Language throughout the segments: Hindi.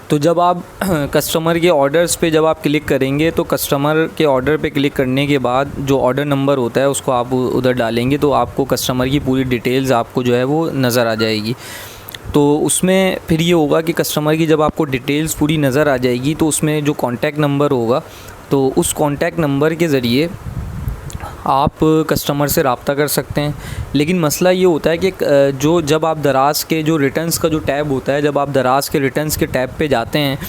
तो जब आप कस्टमर के ऑर्डर्स पे जब आप क्लिक करेंगे तो कस्टमर के ऑर्डर पे क्लिक करने के बाद जो ऑर्डर नंबर होता है उसको आप उधर डालेंगे तो आपको कस्टमर की पूरी डिटेल्स आपको जो है वो नज़र आ जाएगी। तो उसमें फिर ये होगा कि कस्टमर की जब आपको डिटेल्स पूरी नज़र आ जाएगी तो उसमें जो कॉन्टैक्ट नंबर होगा तो उस कॉन्टैक्ट नंबर के ज़रिए आप कस्टमर से रब्ता कर सकते हैं। लेकिन मसला ये होता है कि जब आप दराज़ के जो रिटर्न्स का जो टैब होता है, जब आप दराज़ के रिटर्न्स के टैब पे जाते हैं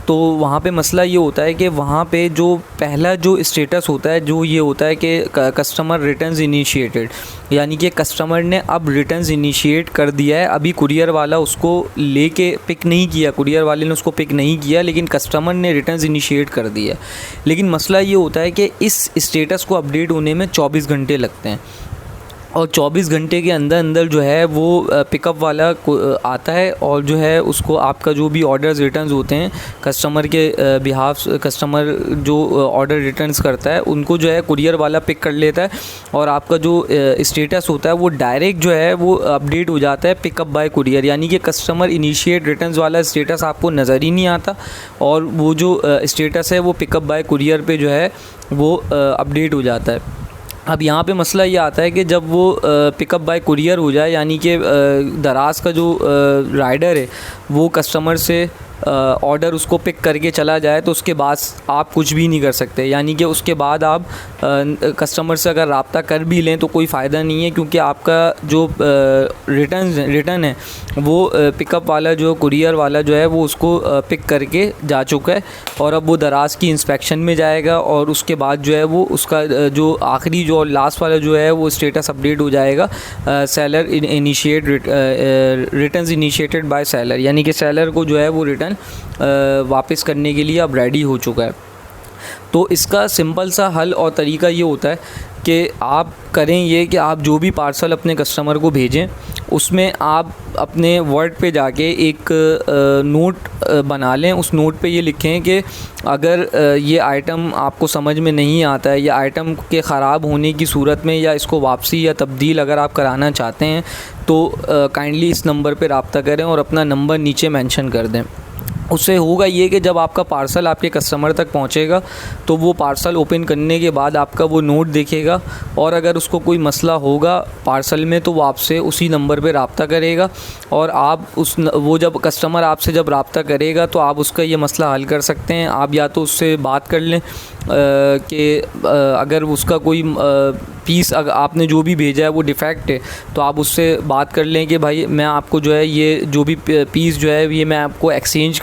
तो वहाँ पे मसला ये होता है कि वहाँ पे जो पहला जो स्टेटस होता है जो ये होता है कि कस्टमर रिटर्न्स इनिशिएटेड, यानी कि कस्टमर ने अब रिटर्न्स इनिशिएट कर दिया है। अभी कुरियर वाला उसको लेके पिक नहीं किया, कुरियर वाले ने उसको पिक नहीं किया, लेकिन कस्टमर ने रिटर्न्स इनिशिएट कर दिया है। लेकिन मसला ये होता है कि इस स्टेटस को अपडेट होने में 24 घंटे लगते हैं और 24 घंटे के अंदर अंदर जो है वो पिकअप वाला आता है और जो है उसको आपका जो भी ऑर्डर्स रिटर्न्स होते हैं कस्टमर के बिहाफ, कस्टमर जो ऑर्डर रिटर्न्स करता है उनको जो है कुरियर वाला पिक कर लेता है और आपका जो स्टेटस होता है वो डायरेक्ट जो है वो अपडेट हो जाता है पिकअप बाय कुरियर, यानी कि कस्टमर इनिशिएट रिटर्न्स वाला स्टेटस आपको नज़र ही नहीं आता और वो जो स्टेटस है वो पिकअप बाय कुरियर पे जो है वो अपडेट हो जाता है। अब यहाँ पे मसला ये आता है कि जब वो पिकअप बाय कुरियर हो जाए, यानी कि दराज़ का जो राइडर है वो कस्टमर से ऑर्डर उसको पिक करके चला जाए तो उसके बाद आप कुछ भी नहीं कर सकते, यानी कि उसके बाद आप कस्टमर से अगर रब्ता कर भी लें तो कोई फ़ायदा नहीं है, क्योंकि आपका जो रिटर्न है वो पिकअप वाला जो कुरियर वाला जो है वो उसको पिक करके जा चुका है और अब वो दराज़ की इंस्पेक्शन में जाएगा और उसके बाद जो है वो उसका जो आखिरी जो लास्ट वाला जो है वो स्टेटस अपडेट हो जाएगा seller initiate returns initiated by seller, यानी कि सेलर को जो है वो रिटर्न वापस करने के लिए अब रेडी हो चुका है। तो इसका सिंपल सा हल और तरीका ये होता है कि आप करें ये कि आप जो भी पार्सल अपने कस्टमर को भेजें उसमें आप अपने वर्ड पे जाके एक नोट बना लें। उस नोट पे ये लिखें कि अगर ये आइटम आपको समझ में नहीं आता है या आइटम के ख़राब होने की सूरत में या इसको वापसी या तब्दील अगर आप कराना चाहते हैं तो काइंडली इस नंबर पे रब्ता करें और अपना नंबर नीचे मेंशन कर दें। उससे होगा ये कि जब आपका पार्सल आपके कस्टमर तक पहुंचेगा तो वो पार्सल ओपन करने के बाद आपका वो नोट देखेगा और अगर उसको कोई मसला होगा पार्सल में तो वो आपसे उसी नंबर पे रब्ता करेगा और आप वो जब कस्टमर आपसे जब रब्ता करेगा तो आप उसका ये मसला हल कर सकते हैं। आप या तो उससे बात कर लें कि अगर उसका कोई पीस अगर आपने जो भी भेजा है वो डिफ़ेक्ट है तो आप उससे बात कर लें कि भाई मैं आपको जो है ये जो भी पीस जो है ये मैं आपको एक्सचेंज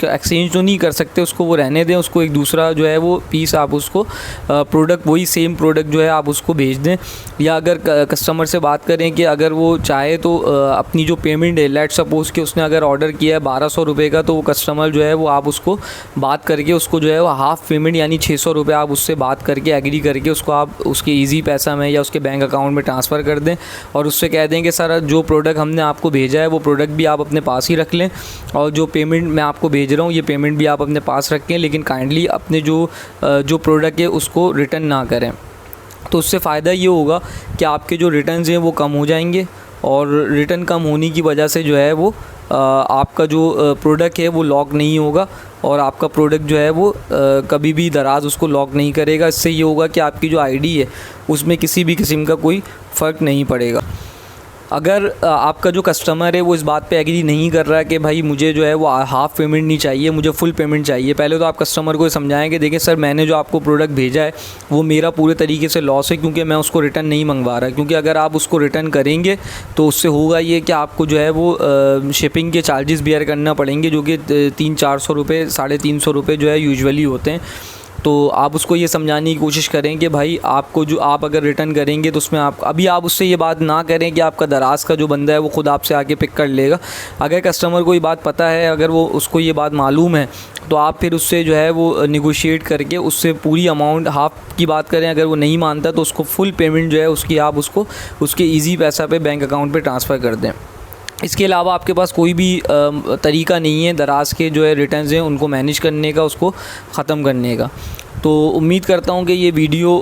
तो नहीं कर सकते, उसको वो रहने दें, उसको एक दूसरा जो है वो पीस आप उसको प्रोडक्ट वही सेम प्रोडक्ट जो है आप उसको भेज दें। या अगर कस्टमर से बात करें कि अगर वो चाहे तो अपनी जो पेमेंट है, लेट सपोज़ कि उसने अगर ऑर्डर किया है 1200 रुपये का तो वो कस्टमर जो है वो आप उसको बात करके उसको जो है वो हाफ़ पेमेंट यानी 600 रुपये आप उससे बात करके एग्री करके उसको आप उसके ईजी पैसा में या उसके बैंक अकाउंट में ट्रांसफ़र कर दें और उससे कह दें कि सर जो प्रोडक्ट हमने आपको भेजा है वो प्रोडक्ट भी आप अपने पास ही रख लें और जो पेमेंट मैं आपको भेज रहा हूँ ये पेमेंट भी आप अपने पास रखें, लेकिन काइंडली अपने जो प्रोडक्ट है उसको रिटर्न ना करें। तो उससे फ़ायदा ये होगा कि आपके जो रिटर्न्स हैं वो कम हो जाएंगे और रिटर्न कम होने की वजह से जो है वो आपका जो प्रोडक्ट है वो लॉक नहीं होगा और आपका प्रोडक्ट जो है वो कभी भी दराज उसको लॉक नहीं करेगा। इससे ये होगा कि आपकी जो आईडी है उसमें किसी भी किस्म का कोई फ़र्क नहीं पड़ेगा। अगर आपका जो कस्टमर है वो इस बात पे एग्री नहीं कर रहा है कि भाई मुझे जो है वो हाफ़ पेमेंट नहीं चाहिए, मुझे फुल पेमेंट चाहिए, पहले तो आप कस्टमर को समझाएं कि देखिए सर मैंने जो आपको प्रोडक्ट भेजा है वो मेरा पूरे तरीके से लॉस है क्योंकि मैं उसको रिटर्न नहीं मंगवा रहा, क्योंकि अगर आप उसको रिटर्न करेंगे तो उससे होगा ये कि आपको जो है वो शिपिंग के चार्जेस बियर करना पड़ेंगे जो कि 300-400 रुपये 350 रुपये जो है यूजुअली होते हैं। तो आप उसको ये समझाने की कोशिश करें कि भाई आपको जो आप अगर रिटर्न करेंगे तो उसमें आप उससे ये बात ना करें कि आपका दराज का जो बंदा है वो ख़ुद आपसे आके पिक कर लेगा। अगर कस्टमर को ये बात पता है, अगर वो उसको ये बात मालूम है तो आप फिर उससे जो है वो निगोशिएट करके उससे पूरी अमाउंट हाफ़ की बात करें। अगर वो नहीं मानता तो उसको फुल पेमेंट जो है उसकी आप उसको उसके ईजी पैसा पे बैंक अकाउंट पे ट्रांसफ़र कर दें। इसके अलावा आपके पास कोई भी तरीका नहीं है दराज के जो है रिटर्न्स हैं उनको मैनेज करने का, उसको ख़त्म करने का। तो उम्मीद करता हूँ कि ये वीडियो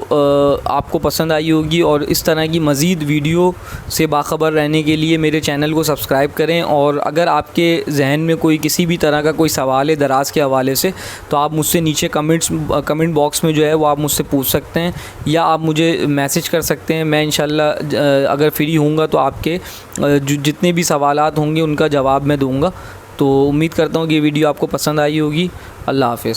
आपको पसंद आई होगी, और इस तरह की मज़ीद वीडियो से बाखबर रहने के लिए मेरे चैनल को सब्सक्राइब करें। और अगर आपके जहन में कोई किसी भी तरह का कोई सवाल है दराज के हवाले से, तो आप मुझसे नीचे कमेंट बॉक्स में जो है वो आप मुझसे पूछ सकते हैं, या आप मुझे मैसेज कर सकते हैं। मैं इंशाल्लाह अगर फ्री होऊंगा तो आपके जितने भी सवालात होंगे उनका जवाब मैं दूँगा। तो उम्मीद करता हूँ कि ये वीडियो आपको पसंद आई होगी। अल्लाह हाफ़िज़।